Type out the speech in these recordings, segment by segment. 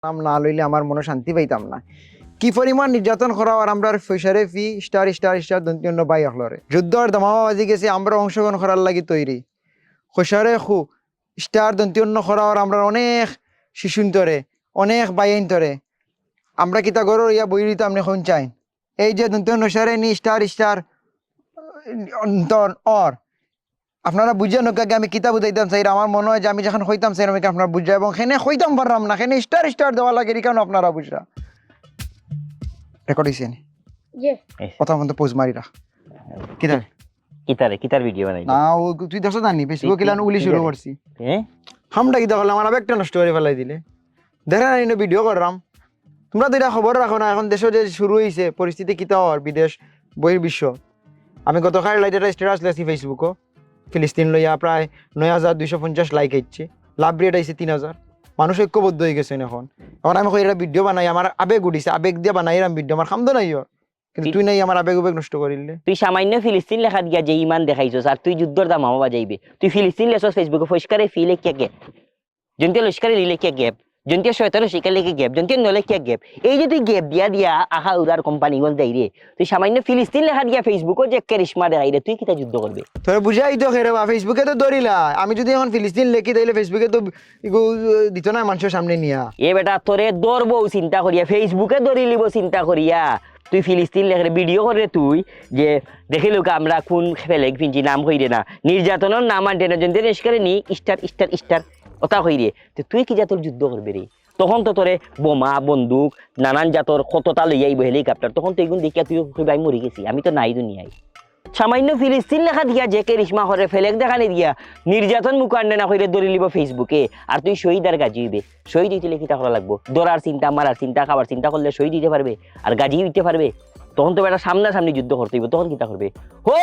নাম না লইলে আমার মনে শান্তি পাইতাম না। কি পরিমাণ নির্যাতন করা আর আমরা ফৈসারে ফি স্টার স্টার স্টার দন্তিন্য বাই হলরে যুদ্ধর দামাবাজি গেছে আমরা অংশগ্রহণ করার লাগি তৈরি খৈসারে খু স্টার দন্তিন্য করা আর আমরা অনেক শিশুন্তরে অনেক বাইন তরে আমরা কিতা গরর ইয়া বই দিতাম এখন চাই এই যে দন্তিন্য সারে নি স্টার স্টার অর আপনারা বুঝে নকাকে আমি কিতাব বুঝাইতাম চাই আমার মনে হয় যে আমি যখন হইতাম চাই আমি আপনারা বুঝা এবং সেনে হইতাম পারলাম না সেনে স্টার স্টার দেওয়া লাগে কেন আপনারা বুঝরা রেকর্ড হইছে নি কথা মতো পোজ মারি রাখ কিতার ভিডিও বানাই না ও তুই দেখছ জানি ফেসবুক কিলান উলি শুরু করছি হামটা কিতা করলাম আমার একটা নষ্ট করে ফেলাই দিলে দেখা নাই ভিডিও করলাম তোমরা তো এটা খবর রাখো না এখন দেশে যে শুরু হয়েছে পরিস্থিতি কিতা হওয়ার বিদেশ বহির্বিশ্ব আমি গতকাল লাইটার স্ট্যাটাস লেছি ফেসবুকও ফিলিস্তিন লইয়া প্রায় ৯,২৫০ লাইক আইছে লাভ রেট আইছে ৩,০০০ মানুষ ঐক্যবদ্ধ হয়ে গেছেন এখন আমি এটা ভিডিও বানাই আমার আবেগ উঠিছে আবেগ দিয়ে বানাই এরম ভিডিও আমার খামতো নাই কিন্তু তুই নাই আমার আবেগ উবেগ নষ্ট করিলে তুই সামান্য ফিলিস্তিন লেখা দিয়া যে ইমান দেখাইছস আর তুই যুদ্ধর দাম মামা বাজাইবে তুই ফিলিস্তিন লেছস ফেসবুকে ফস্কারে ফিলে কে গেপ জন্তে লস্কারে লিলে কে গেপ জন্তে শয়তান শিকালে কে গেপ জন্তে নলে কে গেপ এই যে তুই গেপ দিয়া আহা উড়ার কোম্পানি গল দেই রে তুই সামান্য ফিলিস্তিন লেখা দিয়া ফেসবুকে যে কারিশমা দেখাই রে তুই কিটা যুদ্ধ করবে তোর বুঝাই তো খেরে বা ফেসবুকে তো ধরিলা আমি যদি এখন ফিলিস্তিন লেখি তাইলে ফেসবুকে তো দিত না মানুষের সামনে নিয়া এ বেটা তোরে ধরবো চিন্তা করিয়া ফেসবুকে ধরি লিব চিন্তা করিয়া তুই ফিলিস্তিন লেখে ভিডিও করে তুই যে দেখিল আমরা কোন ফেলেক ফিনছি নাম কইরে না নির্যাতনের নাম আনতে না জন্তে নিষ্কারে নি স্টার স্টার স্টার ওটা কইরে তুই কি জাতর যুদ্ধ করবে রে তখন তো তোরে বোমা বন্দুক নানান জাতর কতটা লইয়া আইব হেলিকপ্টার তখন তো এগুন দেখিয়া তুই কইবা আমি মরি গেছি আমি তো নাই দুনিয়ায় সামান্য ফিলিস্তিন লেখা দিয়া যে কেরিশমা করে ফেলেক দেখানি দিয়া নির্যাতন মুকান্ডে না কইরে দরি লিব ফেসবুকে আর তুই শহীদ আর গাজি হইবে শহীদ হইতে কিতা করা লাগবো দরার চিন্তা মারার চিন্তা খাবার চিন্তা করলে শহীদ দিতে পারবে আর গাজি হইতে পারবে তখন তো একটা সামনাসামনি যুদ্ধ করতে হইব তখন কিতা করবে হো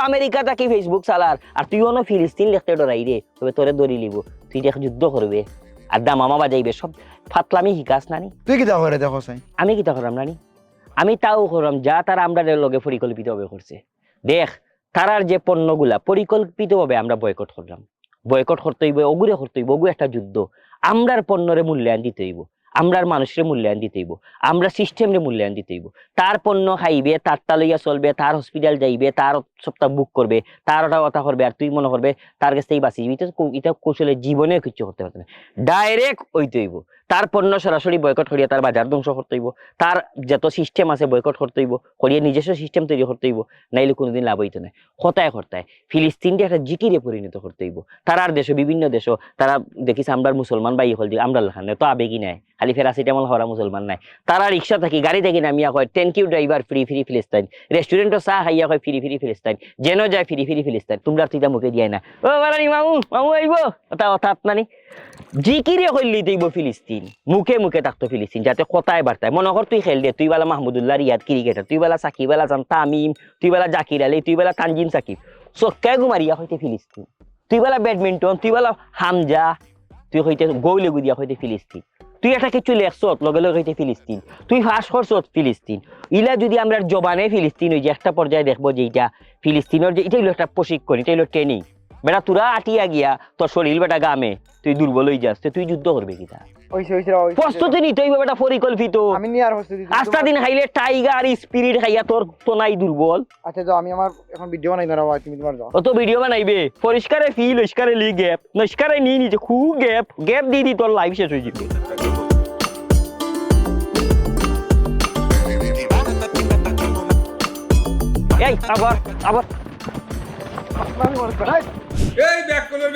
আমেরিকা তাকে ফেসবুক চালার আর তুই অন ফিলিস্তিন লিখতে ডরাই রে তবে তোরে দরি লিব তুই দেখ যুদ্ধ করবে আর দা মামা বাজাইবে সব ফাতলামি হিকাস নানি তুই কিতা করে দেখো চাই আমি কিতা করাম নানি আমি তাও করাম যা তারা আমরা লগে পরিকল্পিতভাবে করছে দেখ তারার যে পণ্যগুলা পরিকল্পিতভাবে আমরা বয়কট করলাম বয়কট করতে হইব অগুরে করতে হইব অগু একটা যুদ্ধ আমরার পণ্যরে মূল্যায়ন দিতে হইব আমরার মানুষের মূল্যায়ন দিতে হইব আমরা সিস্টেমরে মূল্যায়ন দিতে হইব তার পণ্য খাইবে তার তালইয়া চলবে তার হসপিটাল যাইবে তার সপ্তাহ বুক করবে তার ওটা কথা করবে আর তুই মনে করবে তার কাছ থেকে বাঁচি এটা কৌশলে জীবনে কিছু করতে পারবে না ডাইরেক্ট ওইতে হইব তার পণ্য সরাসরি বয়কট করিয়া তার বাজার ধ্বংস করতে হইব তার যত সিস্টেম আছে বয়কট করতে হইব করিয়া নিজস্ব সিস্টেম তৈরি করতে হইব নাইলে কোনোদিন লাভ হইতো না হতায় ফিলিস্তিনকে একটা জিকিরে পরিণত করতে হইব তারার দেশ বিভিন্ন দেশ তারা দেখিস আমরা মুসলমান বাই হল আমরা লেখান তো আবেগই নাই খালি প্যারাসিটামল হওয়া মুসলমান নাই তারা রিক্সা থাকি গাড়ি থাকি নামিয়া কয় thank you driver free free Palestine রেস্টুরেন্টও চা খাইয়া কয় ফ্রি ফ্রি ফিলিস্তাইন যেন যায় ফ্রি ফ্রি ফিলিস্তাইন তোমরা তুইটা মুখে দিয়ে না ও বারানি মামু মামু আইব ওটা অর্থাৎ নানি জিকিরে কইলি দেব ফিলিস্তিন মুখে মুখে থাকতো ফিলিস্তিন যাতে কথায় বার্তায় মনে কর তুই খেল দে তুই বেলা মাহমুদুল্লাহ রিয়াদ ক্রিকেটার তুই বেলা সাকিব বেলা জান তামিম তুই বেলা জাকির আলী তুই বেলা তানজিম সাকিব চক্কায় গুমারিয়া হইতে ফিলিস্তিন তুই বেলা ব্যাডমিন্টন তুই বেলা হামজা তুই হইতে গৌলে গুদিয়া হইতে ফিলিস্তিন তুই এটা কিছু লেখছত লগে লগে হইতে ফিলিস্তিন তুই ফাঁস করছত ফিলিস্তিন ইলা যদি আমরা জবানে ফিলিস্তিন হই যে একটা পর্যায়ে দেখবো যে এইটা ফিলিস্তিনের যে এটা হলো একটা প্রশিক্ষণ এটা হলো ট্রেনিং বেটা তোরা আটিয়া গিয়া তোর শরীর বেটা গামে তুই দুর্বল হয়ে যাস তুই যুদ্ধ করবে কিটা প্রস্তুতি নিতে হইবে বেটা পরিকল্পিত আমি নি আর প্রস্তুতি আস্তা দিন খাইলে টাইগার স্পিরিট খাইয়া তোর তো নাই দুর্বল আচ্ছা তো আমি আমার এখন ভিডিও বানাই না রাও তুমি তোমার যাও ও তো ভিডিও বানাইবে পরিষ্কারে ফিল পরিষ্কারে লি গ্যাপ নস্কারে নি নিচে খুব গ্যাপ দি তোর লাইফ শেষ হয়ে যাবে এই আবার এই ব্যাক